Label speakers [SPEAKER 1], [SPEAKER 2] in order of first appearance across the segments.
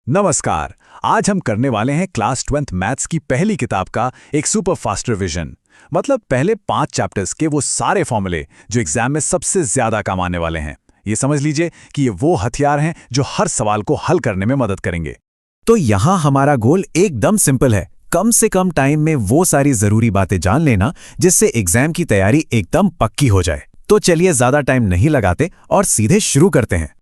[SPEAKER 1] नमस्कार। आज हम करने वाले हैं क्लास 12th मैथ्स की पहली किताब का एक सुपर फास्ट रिवीजन। मतलब पहले 5 चैप्टर्स के वो सारे फॉर्मूले जो एग्जाम में सबसे ज्यादा काम आने वाले हैं। ये समझ लीजिए कि ये वो हथियार हैं जो हर सवाल को हल करने में मदद करेंगे।
[SPEAKER 2] तो यहाँ हमारा गोल एकदम सिंपल है, कम से कम टाइम में वो सारी जरूरी बातें जान लेना जिससे एग्जाम की तैयारी एकदम पक्की हो जाए। तो चलिए ज्यादा टाइम नहीं लगाते और सीधे शुरू करते हैं।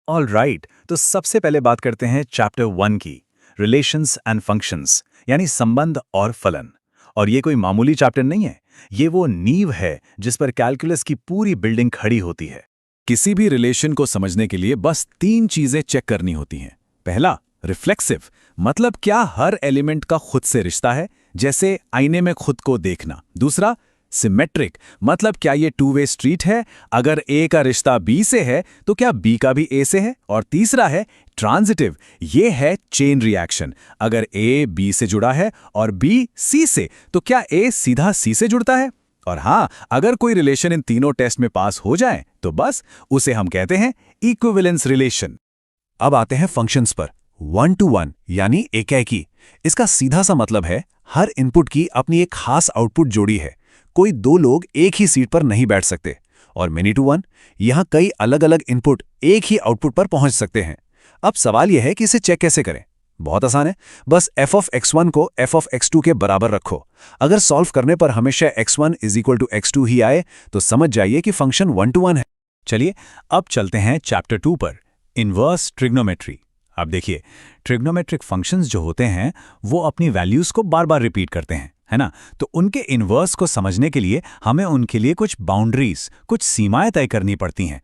[SPEAKER 1] ऑल राइट, तो सबसे पहले बात करते हैं चैप्टर 1 की, रिलेशंस एंड फंक्शंस, यानी संबंध और फलन। और ये कोई मामूली चैप्टर नहीं है, ये वो नींव है जिस पर कैलकुलस की पूरी बिल्डिंग खड़ी होती है। किसी भी रिलेशन को समझने के लिए बस 3 चीजें चेक करनी होती हैं। पहला, रिफ्लेक्सिव, मतलब क्या हर एलिमेंट का खुद से रिश्ता है, जैसे आईने में खुद को देखना। दूसरा, सिमेट्रिक, मतलब क्या ये टू वे स्ट्रीट है, अगर ए का रिश्ता बी से है तो क्या बी का भी ए से है। और तीसरा है ट्रांजिटिव, ये है चेन रिएक्शन, अगर ए बी से जुड़ा है और बी सी से तो क्या ए सीधा सी से जुड़ता है। और हाँ, अगर कोई रिलेशन इन तीनों टेस्ट में पास हो जाए तो बस उसे हम कहते हैं इक्विवेलेंस रिलेशन।
[SPEAKER 2] अब आते हैं फंक्शंस पर। 1 to 1 यानी एकाएकी, इसका सीधा सा मतलब है हर इनपुट की अपनी एक खास आउटपुट जोड़ी है। कोई 2 लोग एक ही सीट पर नहीं बैठ सकते। और मेनी टू 1, यहां कई अलग अलग इनपुट एक ही आउटपुट पर पहुंच सकते हैं। अब सवाल यह है कि इसे चेक कैसे करें। बहुत आसान है, बस f of x1 को f of x2 के बराबर रखो। अगर सॉल्व करने पर हमेशा x1 = x2 ही आए तो समझ जाइए कि फंक्शन 1 to 1 है।
[SPEAKER 1] चलिए अब चलते हैं चैप्टर 2 पर, इनवर्स ट्रिग्नोमेट्री। अब देखिए, ट्रिग्नोमेट्रिक फंक्शंस जो होते हैं वो अपनी वैल्यूज को बार बार रिपीट करते हैं, है ना। तो उनके इनवर्स को समझने के लिए हमें उनके लिए कुछ बाउंड्रीज, कुछ सीमाएं तय करनी पड़ती हैं।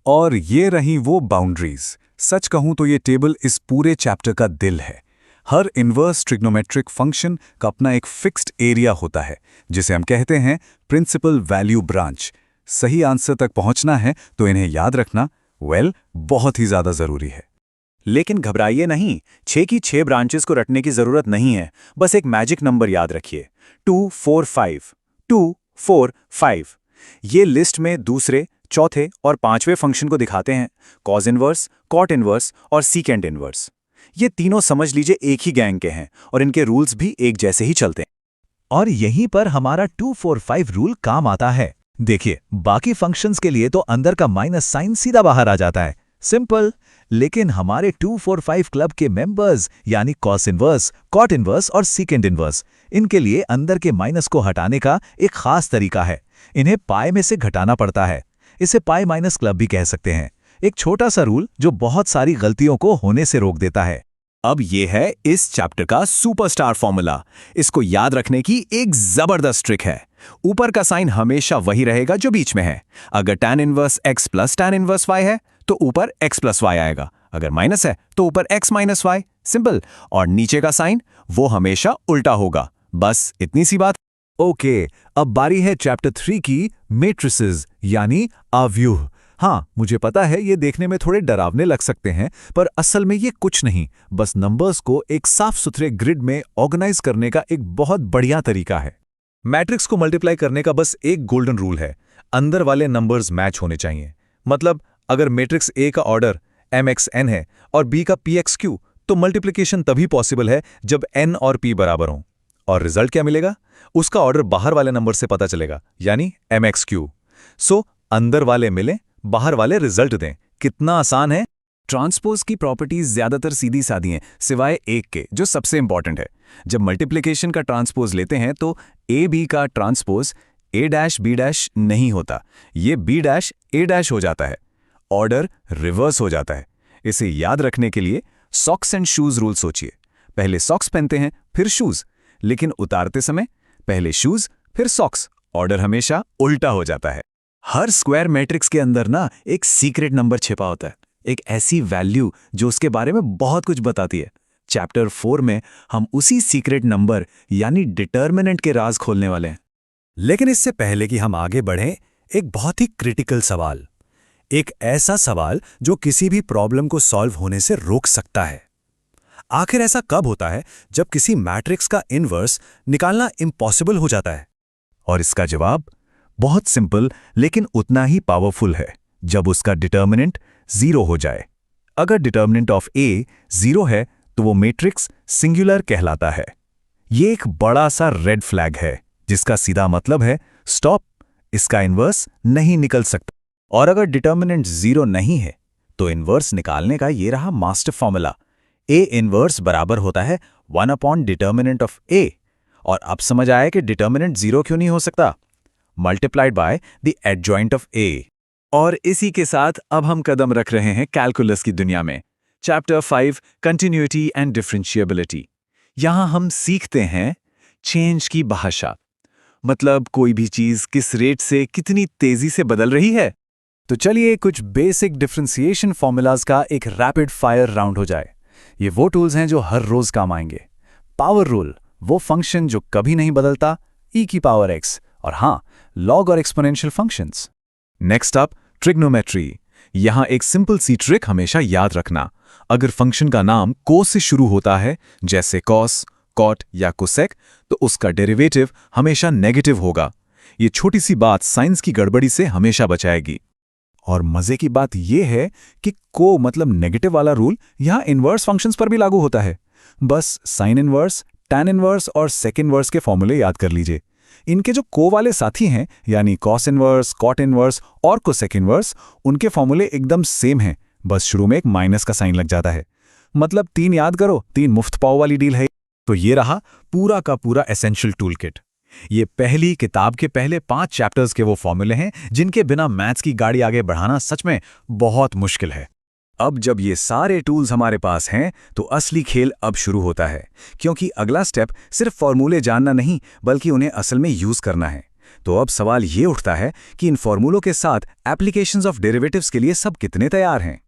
[SPEAKER 1] और ये रही वो बाउंड्रीज। सच कहूं तो ये टेबल इस पूरे चैप्टर का दिल है। हर इनवर्स ट्रिग्नोमेट्रिक फंक्शन का अपना एक फिक्स्ड एरिया होता है जिसे हम कहते हैं प्रिंसिपल वैल्यू ब्रांच। सही आंसर तक पहुंचना है तो इन्हें याद रखना बहुत ही ज्यादा जरूरी है। लेकिन घबराइए नहीं, 6 की 6 ब्रांचेस को रटने की जरूरत नहीं है। बस एक मैजिक नंबर याद रखिए, 2 4 5, 2 4 5। ये लिस्ट में दूसरे, चौथे और 5वें फंक्शन को दिखाते हैं, कॉज इनवर्स, कॉट इनवर्स और सीकेंड इनवर्स। ये तीनों समझ लीजिए एक ही गैंग के हैं और इनके रूल्स भी एक जैसे ही चलते हैं।
[SPEAKER 2] और यहीं पर हमारा 2 4 5 रूल काम आता है। देखिए, बाकी फंक्शंस के लिए तो अंदर का माइनस साइन सीधा बाहर आ जाता है, सिंपल। लेकिन हमारे 2 4 5 क्लब के मेंबर्स यानी कॉस इनवर्स, कॉट इनवर्स और सीकेंड इनवर्स, इनके लिए अंदर के माइनस को हटाने का एक खास तरीका है। इन्हें पाई में से घटाना पड़ता है। इसे पाई माइनस क्लब भी कह सकते हैं। एक छोटा सा रूल जो बहुत सारी गलतियों को होने से रोक देता है।
[SPEAKER 1] अब ये है इस चैप्टर का सुपरस्टार फॉर्मूला। इसको याद रखने की एक जबरदस्त ट्रिक है। ऊपर का साइन हमेशा वही रहेगा जो बीच में है। अगर tan inverse x plus tan inverse y है तो ऊपर x प्लस y आएगा, अगर माइनस है तो ऊपर x माइनस y, सिंपल। और नीचे का साइन वो हमेशा उल्टा होगा। बस इतनी सी बात।
[SPEAKER 2] ओके, अब बारी है चैप्टर 3 की, मैट्रिसेस यानी अव्यूह। हाँ, मुझे पता है ये देखने में थोड़े डरावने लग सकते हैं, पर असल में ये कुछ नहीं, बस नंबर्स को एक साफ सुथरे ग्रिड में ऑर्गेनाइज करने का एक बहुत बढ़िया तरीका है। मैट्रिक्स को मल्टीप्लाई करने का बस एक गोल्डन रूल है, अंदर वाले नंबर्स मैच होने चाहिए। मतलब अगर मैट्रिक्स ए का ऑर्डर mxn है और b का pxq, तो मल्टीप्लिकेशन तभी पॉसिबल है जब n और p बराबर हों। और रिजल्ट क्या मिलेगा? उसका ऑर्डर बाहर वाले नंबर से पता चलेगा, यानी mxq। सो अंदर वाले मिले, बाहर वाले रिजल्ट दें। कितना आसान है।
[SPEAKER 1] ट्रांसपोज की प्रॉपर्टीज ज्यादातर सीधी सादी हैं, सिवाय एक के जो सबसे इंपॉर्टेंट है। जब मल्टीप्लिकेशन का ट्रांसपोज लेते हैं तो ए बी का transpose a dash b dash नहीं होता, ये b डैश a डैश हो जाता है। ऑर्डर रिवर्स हो जाता है। इसे याद रखने के लिए सॉक्स एंड शूज रूल सोचिए। पहले सॉक्स पहनते हैं फिर शूज, लेकिन उतारते समय पहले शूज फिर सॉक्स। ऑर्डर हमेशा उल्टा हो जाता है। हर स्क्वायर मैट्रिक्स के अंदर ना एक सीक्रेट नंबर छिपा होता है, एक ऐसी वैल्यू जो उसके बारे में बहुत कुछ बताती है। चैप्टर 4 में हम उसी सीक्रेट नंबर यानी डिटर्मिनेंट के राज खोलने वाले हैं।
[SPEAKER 2] लेकिन इससे पहले कि हम आगे बढ़ें, एक बहुत ही क्रिटिकल सवाल, एक ऐसा सवाल जो किसी भी प्रॉब्लम को सॉल्व होने से रोक सकता है। आखिर ऐसा कब होता है जब किसी मैट्रिक्स का इनवर्स निकालना इम्पॉसिबल हो जाता है? और इसका जवाब बहुत सिंपल लेकिन उतना ही पावरफुल है, जब उसका डिटर्मिनेंट 0 हो जाए। अगर डिटर्मिनेंट ऑफ ए 0 है तो वो मैट्रिक्स सिंगुलर कहलाता है। ये एक बड़ा सा रेड फ्लैग है जिसका सीधा मतलब है स्टॉप, इसका इन्वर्स नहीं निकल सकता।
[SPEAKER 1] और अगर डिटर्मिनेंट 0 नहीं है तो इन्वर्स निकालने का ये रहा मास्टर फॉर्मूला। ए इन्वर्स बराबर होता है 1 डिटर्मिनेंट ऑफ ए। और अब समझ आया कि डिटर्मिनेंट 0 क्यों नहीं हो सकता, multiplied by the adjoint of A.
[SPEAKER 2] और इसी के साथ अब हम कदम रख रहे हैं कैलकुलस की दुनिया में। Chapter 5 continuity and differentiability. यहां हम सीखते हैं चेंज की भाषा, मतलब कोई भी चीज किस रेट से कितनी तेजी से बदल रही है। तो चलिए कुछ बेसिक डिफरेंशिएशन फॉर्मूलाज का एक रैपिड फायर राउंड हो जाए। ये वो टूल्स हैं जो हर रोज काम आएंगे। पावर रूल, वो फंक्शन जो कभी नहीं बदलता, e की पावर x। और हाँ, लॉग और exponential functions. Next up trigonometry. यहां एक सिंपल सी ट्रिक हमेशा याद रखना। अगर फंक्शन का नाम को से शुरू होता है, जैसे कॉस, कॉट या कोसेक, तो उसका डेरिवेटिव हमेशा नेगेटिव होगा। ये छोटी सी बात साइंस की गड़बड़ी से हमेशा बचाएगी। और मजे की बात यह है कि को मतलब नेगेटिव वाला रूल यहां इनवर्स फंक्शंस पर भी लागू होता है। बस साइन इनवर्स, टैन इनवर्स और सेक इनवर्स के फॉर्मूले याद कर लीजिए। इनके जो को वाले साथी हैं, यानी कॉस इनवर्स, कॉट इनवर्स और कोसेक इनवर्स, उनके फॉर्मूले एकदम सेम हैं, बस शुरू में एक माइनस का साइन लग जाता है। मतलब 3 याद करो, 3 मुफ्त पाव वाली डील है। तो ये रहा पूरा का पूरा एसेंशियल टूलकिट। ये पहली किताब के पहले 5 चैप्टर्स के वो फॉर्मूले हैं जिनके बिना मैथ्स की गाड़ी आगे बढ़ाना सच में बहुत मुश्किल है। अब जब ये सारे टूल्स हमारे पास हैं तो असली खेल अब शुरू होता है, क्योंकि अगला स्टेप सिर्फ फॉर्मूले जानना नहीं बल्कि उन्हें असल में यूज करना है। तो अब सवाल ये उठता है कि इन फॉर्मूलों के साथ एप्लीकेशंस ऑफ डेरिवेटिव्स के लिए सब कितने तैयार हैं।